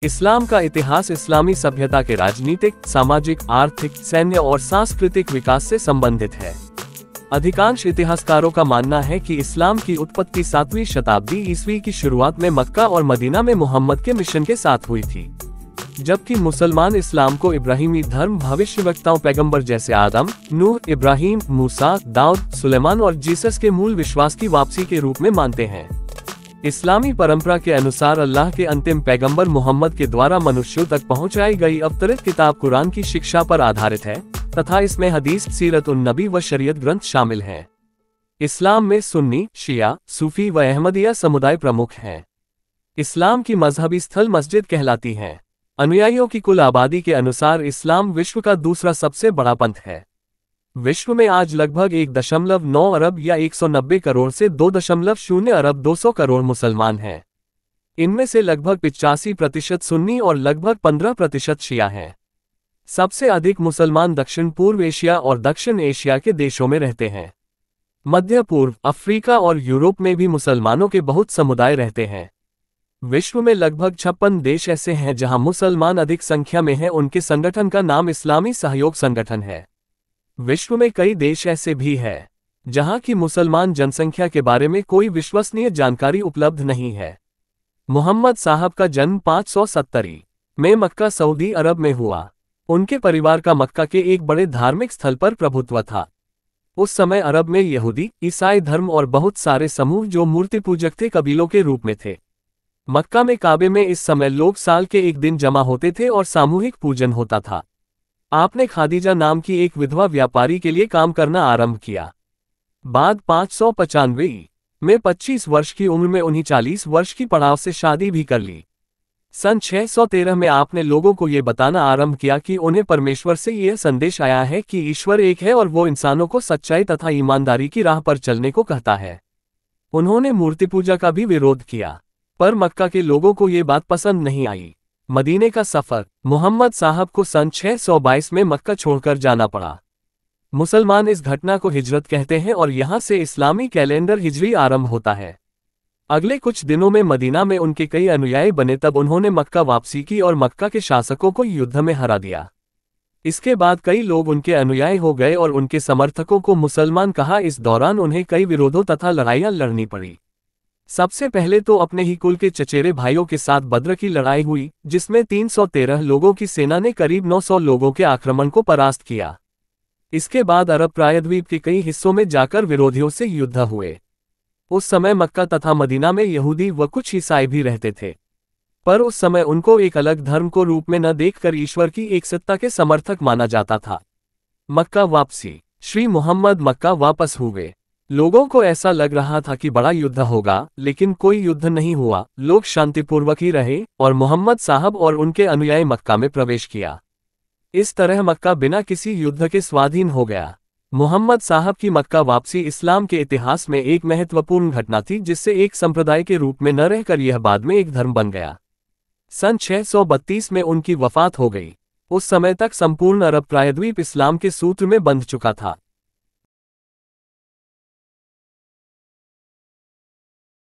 इस्लाम का इतिहास इस्लामी सभ्यता के राजनीतिक, सामाजिक, आर्थिक, सैन्य और सांस्कृतिक विकास से संबंधित है। अधिकांश इतिहासकारों का मानना है कि इस्लाम की उत्पत्ति 7वीं शताब्दी ईस्वी की शुरुआत में मक्का और मदीना में मोहम्मद के मिशन के साथ हुई थी, जबकि मुसलमान इस्लाम को इब्राहिमी धर्म भविष्यवक्ताओं पैगंबर जैसे आदम, नूह, इब्राहिम, मूसा, दाऊद, सुलेमान और जीसस के मूल विश्वास की वापसी के रूप में मानते हैं। इस्लामी परंपरा के अनुसार अल्लाह के अंतिम पैगंबर मोहम्मद के द्वारा मनुष्यों तक पहुंचाई गई अवतरित किताब कुरान की शिक्षा पर आधारित है तथा इसमें हदीस, सीरत उन नबी व शरीयत ग्रंथ शामिल हैं। इस्लाम में सुन्नी, शिया, सूफी व अहमदिया समुदाय प्रमुख हैं। इस्लाम की मजहबी स्थल मस्जिद कहलाती हैं। अनुयायियों की कुल आबादी के अनुसार इस्लाम विश्व का दूसरा सबसे बड़ा पंथ है। विश्व में आज लगभग 1.9 अरब या 190 करोड़ से 2.0 अरब 200 करोड़ मुसलमान हैं। इनमें से लगभग 85% सुन्नी और लगभग 15% शिया हैं। सबसे अधिक मुसलमान दक्षिण पूर्व एशिया और दक्षिण एशिया के देशों में रहते हैं। मध्य पूर्व, अफ्रीका और यूरोप में भी मुसलमानों के बहुत समुदाय रहते हैं। विश्व में लगभग 56 देश ऐसे हैं जहां मुसलमान अधिक संख्या में हैं। उनके संगठन का नाम इस्लामी सहयोग संगठन है। विश्व में कई देश ऐसे भी हैं जहां की मुसलमान जनसंख्या के बारे में कोई विश्वसनीय जानकारी उपलब्ध नहीं है। मोहम्मद साहब का जन्म 570 में मक्का, सऊदी अरब में हुआ। उनके परिवार का मक्का के एक बड़े धार्मिक स्थल पर प्रभुत्व था। उस समय अरब में यहूदी, ईसाई धर्म और बहुत सारे समूह जो मूर्ति पूजक थे कबीलों के रूप में थे। मक्का में काबे में इस समय लोग साल के एक दिन जमा होते थे और सामूहिक पूजन होता था। आपने खादीजा नाम की एक विधवा व्यापारी के लिए काम करना आरंभ किया। बाद 595 में 25 वर्ष की उम्र में उन्हें 40 वर्ष की पड़ाव से शादी भी कर ली। सन 613 में आपने लोगों को ये बताना आरंभ किया कि उन्हें परमेश्वर से यह संदेश आया है कि ईश्वर एक है और वो इंसानों को सच्चाई तथा ईमानदारी की राह पर चलने को कहता है। उन्होंने मूर्ति पूजा का भी विरोध किया, पर मक्का के लोगों को ये बात पसंद नहीं आई। मदीने का सफर, मोहम्मद साहब को सन 622 में मक्का छोड़कर जाना पड़ा। मुसलमान इस घटना को हिजरत कहते हैं और यहाँ से इस्लामी कैलेंडर हिजरी आरंभ होता है। अगले कुछ दिनों में मदीना में उनके कई अनुयायी बने, तब उन्होंने मक्का वापसी की और मक्का के शासकों को युद्ध में हरा दिया। इसके बाद कई लोग उनके अनुयायी हो गए और उनके समर्थकों को मुसलमान कहा। इस दौरान उन्हें कई विरोधों तथा लड़ाइयाँ लड़नी पड़ी। सबसे पहले तो अपने ही कुल के चचेरे भाइयों के साथ बद्र की लड़ाई हुई, जिसमें 313 लोगों की सेना ने करीब 900 लोगों के आक्रमण को परास्त किया। इसके बाद अरब प्रायद्वीप के कई हिस्सों में जाकर विरोधियों से युद्ध हुए। उस समय मक्का तथा मदीना में यहूदी व कुछ ईसाई भी रहते थे, पर उस समय उनको एक अलग धर्म को रूप में न देखकर ईश्वर की एक सत्ता के समर्थक माना जाता था। मक्का वापसी, श्री मोहम्मद मक्का वापस हुए। लोगों को ऐसा लग रहा था कि बड़ा युद्ध होगा, लेकिन कोई युद्ध नहीं हुआ। लोग शांतिपूर्वक ही रहे और मोहम्मद साहब और उनके अनुयायी मक्का में प्रवेश किया। इस तरह मक्का बिना किसी युद्ध के स्वाधीन हो गया। मोहम्मद साहब की मक्का वापसी इस्लाम के इतिहास में एक महत्वपूर्ण घटना थी, जिससे एक संप्रदाय के रूप में न रहकर यह बाद में एक धर्म बन गया। सन 632 में उनकी वफात हो गई। उस समय तक संपूर्ण अरब प्रायद्वीप इस्लाम के सूत्र में बंध चुका था।